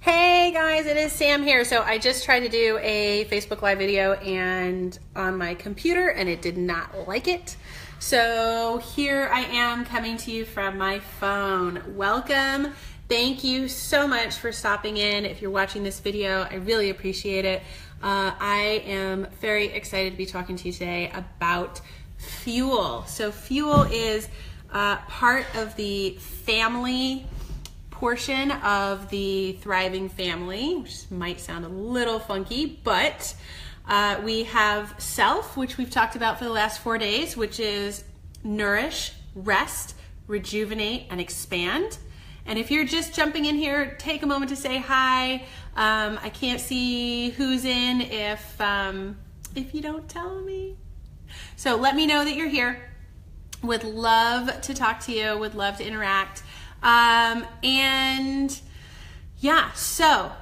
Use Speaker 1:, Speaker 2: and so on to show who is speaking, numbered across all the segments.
Speaker 1: Hey guys, it is Sam here. So I just tried to do a Facebook Live video and on my computer and it did not like it. So here I am coming to you from my phone. Welcome. Thank you so much for stopping in. If you're watching this video, I really appreciate it. I am very excited to be talking to you today about fuel. So fuel is part of the family portion of the Thriving Family, which might sound a little funky, but we have self, which we've talked about for the last 4 days, which is nourish, rest, rejuvenate, and expand. And if you're just jumping in here, take a moment to say hi. I can't see who's in if you don't tell me. So let me know that you're here. Would love to talk to you, would love to interact. And yeah, so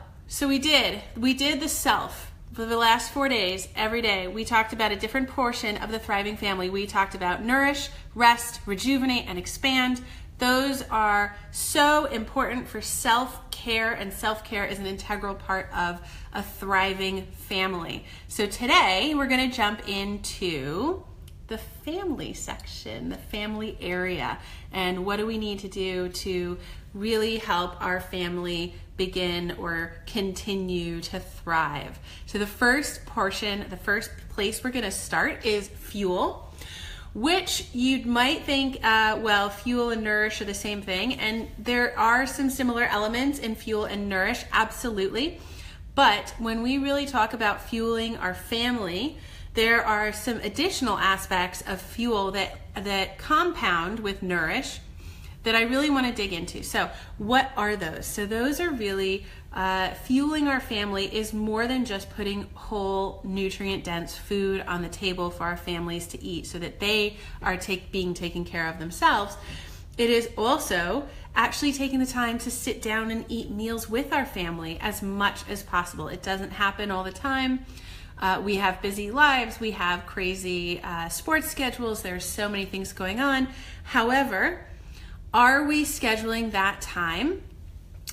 Speaker 1: we did the self for the last 4 days. Every day we talked about a different portion of the Thriving Family. We talked about nourish, rest, rejuvenate, and expand. Those are so important for self-care, and self-care is an integral part of a thriving family. So today we're going to jump into the family section, the family area, and what do we need to do to really help our family begin or continue to thrive. So the first portion, the first place we're going to start is fuel, which you might think, well, fuel and nourish are the same thing, and there are some similar elements in fuel and nourish, absolutely. But when we really talk about fueling our family, there are some additional aspects of fuel that compound with nourish that I really want to dig into. So what are those? So those are really, fueling our family is more than just putting whole nutrient-dense food on the table for our families to eat so that they are being taken care of themselves. It is also actually taking the time to sit down and eat meals with our family as much as possible. It doesn't happen all the time. We have busy lives, we have crazy sports schedules, there's so many things going on. However, are we scheduling that time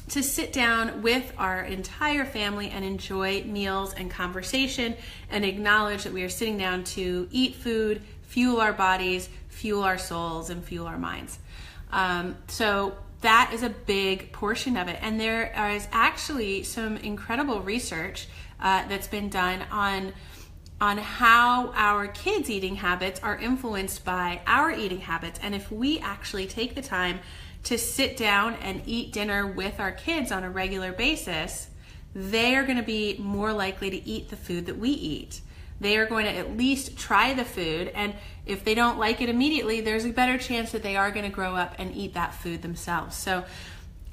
Speaker 1: to sit down with our entire family and enjoy meals and conversation and acknowledge that we are sitting down to eat food, fuel our bodies, fuel our souls, and fuel our minds? So that is a big portion of it. And there is actually some incredible research that's been done on how our kids' eating habits are influenced by our eating habits. And if we actually take the time to sit down and eat dinner with our kids on a regular basis, they are going to be more likely to eat the food that we eat. They are going to at least try the food, and if they don't like it immediately, there's a better chance that they are going to grow up and eat that food themselves. So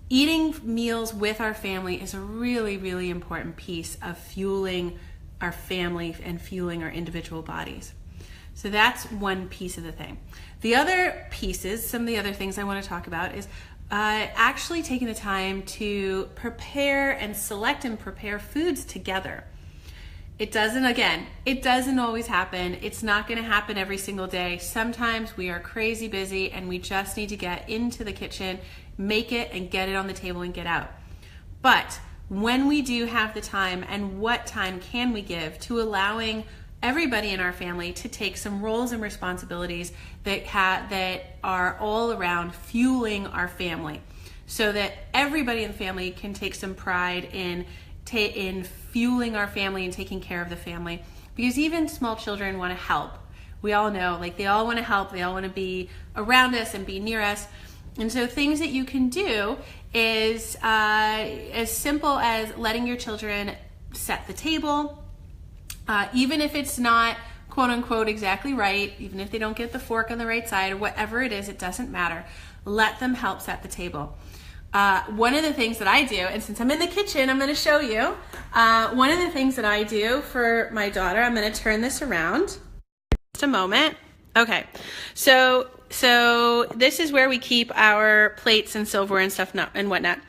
Speaker 1: eating meals with our family is a really, really important piece of fueling our family and fueling our individual bodies. So that's one piece of the thing. The other pieces, some of the other things I want to talk about is actually taking the time to prepare and select and prepare foods together. It doesn't always happen. It's not going to happen every single day. Sometimes we are crazy busy and we just need to get into the kitchen, make it, and get it on the table and get out. But when we do have the time, and what time can we give to allowing everybody in our family to take some roles and responsibilities that are all around fueling our family, so that everybody in the family can take some pride in fueling our family and taking care of the family. Because even small children want to help. We all know, they all want to help, they all want to be around us and be near us. And so things that you can do is as simple as letting your children set the table, even if it's not quote unquote exactly right, even if they don't get the fork on the right side or whatever it is, it doesn't matter. Let them help set the table. One of the things that I do, and since I'm in the kitchen, I'm going to show you, one of the things that I do for my daughter, I'm going to turn this around. Just a moment. Okay, so this is where we keep our plates and silverware and stuff and whatnot.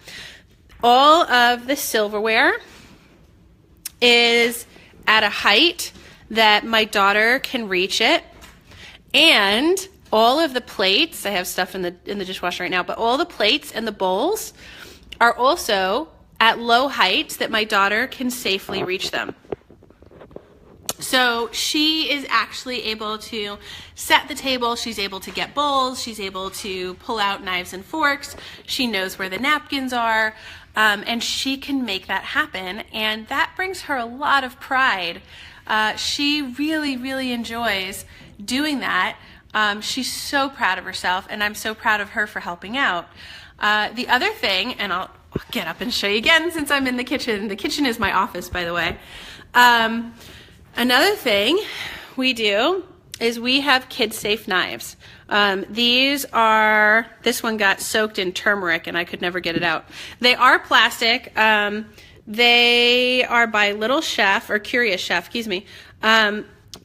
Speaker 1: All of the silverware is at a height that my daughter can reach it, and all of the plates, I have stuff in the dishwasher right now, but all the plates and the bowls are also at low heights that my daughter can safely reach them. So she is actually able to set the table. She's able to get bowls. She's able to pull out knives and forks. She knows where the napkins are, and she can make that happen. And that brings her a lot of pride. She really, really enjoys doing that. She's so proud of herself, and I'm so proud of her for helping out. The other thing, and I'll get up and show you again since I'm in the kitchen. The kitchen is my office, by the way. Another thing we do is we have kid-safe knives. This one got soaked in turmeric and I could never get it out. They are plastic. They are by Little Chef, or Curious Chef, excuse me.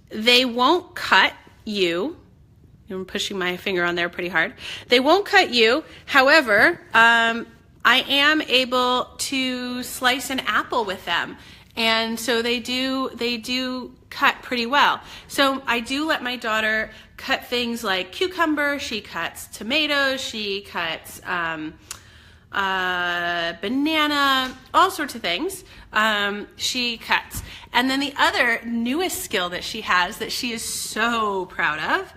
Speaker 1: They won't cut you. I'm pushing my finger on there pretty hard. They won't cut you. However, I am able to slice an apple with them. And so they do cut pretty well. So I do let my daughter cut things like cucumber. She cuts tomatoes. She cuts banana, all sorts of things. She cuts. And then the other newest skill that she has that she is so proud of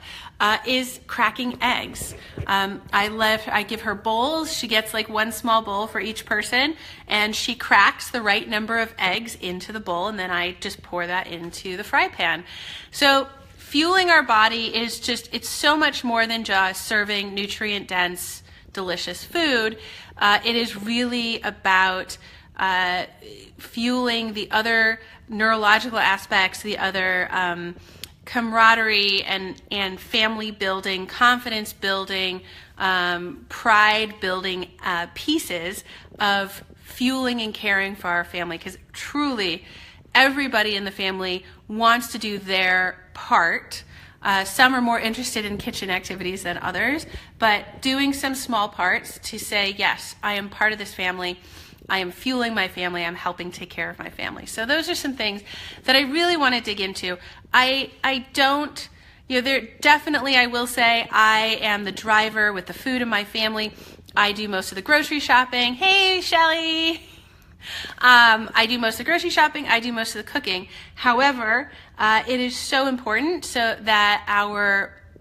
Speaker 1: is cracking eggs. I give her bowls. She gets like one small bowl for each person, and she cracks the right number of eggs into the bowl, and then I just pour that into the fry pan. So fueling our body is it's so much more than just serving nutrient-dense, delicious food. It is really about fueling the other neurological aspects, the other camaraderie and family building, confidence building, pride building pieces of fueling and caring for our family, because truly everybody in the family wants to do their part. Some are more interested in kitchen activities than others, but doing some small parts to say, yes, I am part of this family. I am fueling my family. I'm helping take care of my family. So those are some things that I really want to dig into. I don't, there definitely, I will say, I am the driver with the food in my family. I do most of the grocery shopping. Hey, Shelly. I do most of the grocery shopping. I do most of the cooking. However, it is so important so that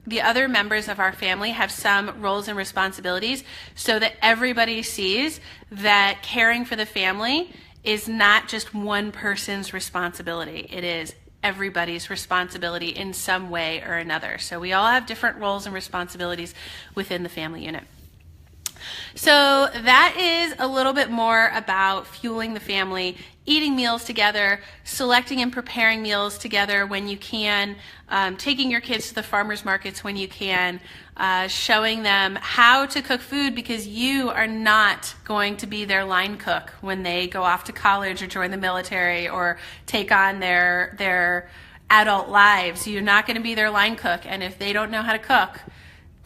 Speaker 1: the other members of our family have some roles and responsibilities, so that everybody sees that caring for the family is not just one person's responsibility. It is everybody's responsibility in some way or another. So we all have different roles and responsibilities within the family unit. So that is a little bit more about fueling the family, eating meals together, selecting and preparing meals together when you can, taking your kids to the farmers markets when you can, showing them how to cook food, because you are not going to be their line cook when they go off to college or join the military or take on their adult lives. You're not going to be their line cook, and if they don't know how to cook,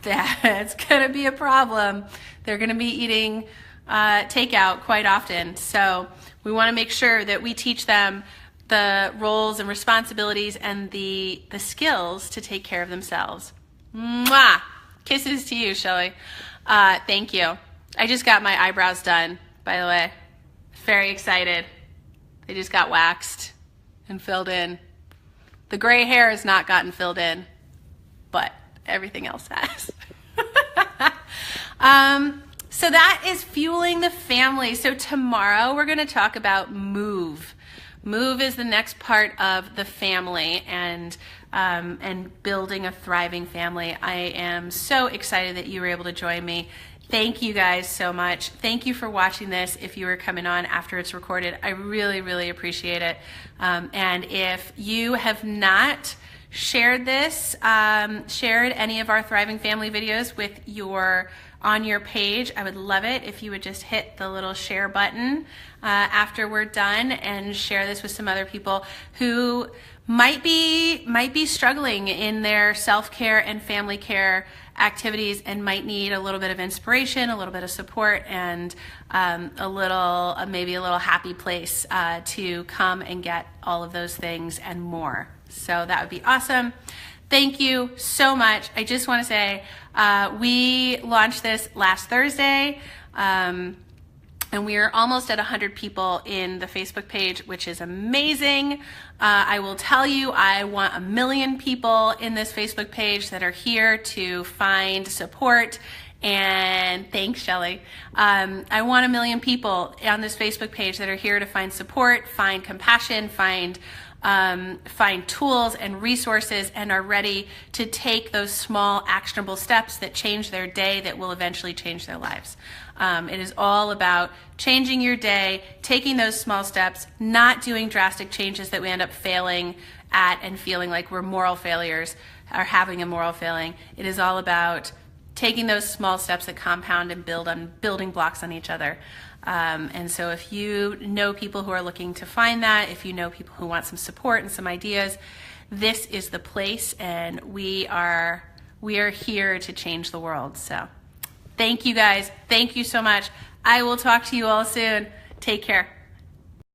Speaker 1: that's going to be a problem. They're going to be eating takeout quite often. So we want to make sure that we teach them the roles and responsibilities and the skills to take care of themselves. Mwah! Kisses to you, Shelly. Thank you. I just got my eyebrows done, by the way. Very excited. They just got waxed and filled in. The gray hair has not gotten filled in, but everything else has. So that is fueling the family. So tomorrow we're going to talk about move. Move is the next part of the family and building a thriving family. I am so excited that you were able to join me. Thank you guys so much. Thank you for watching this if you are coming on after it's recorded. I really, really appreciate it. And if you have not shared this, shared any of our Thriving Family videos on your page, I would love it if you would just hit the little share button after we're done and share this with some other people who might be struggling in their self-care and family care activities and might need a little bit of inspiration, a little bit of support, and maybe a little happy place to come and get all of those things and more. So that would be awesome. Thank you so much. I just want to say we launched this last Thursday. And we are almost at 100 people in the Facebook page, which is amazing. I will tell you, I want 1 million people in this Facebook page that are here to find support. And thanks, Shelly. I want 1 million people on this Facebook page that are here to find support, find compassion, find tools and resources, and are ready to take those small actionable steps that change their day, that will eventually change their lives. It is all about changing your day, taking those small steps, not doing drastic changes that we end up failing at and feeling like we're moral failures or having a moral failing. It is all about taking those small steps that compound and build on building blocks on each other. And so if you know people who are looking to find that, if you know people who want some support and some ideas, this is the place, and we are here to change the world. So thank you guys. Thank you so much. I will talk to you all soon. Take care.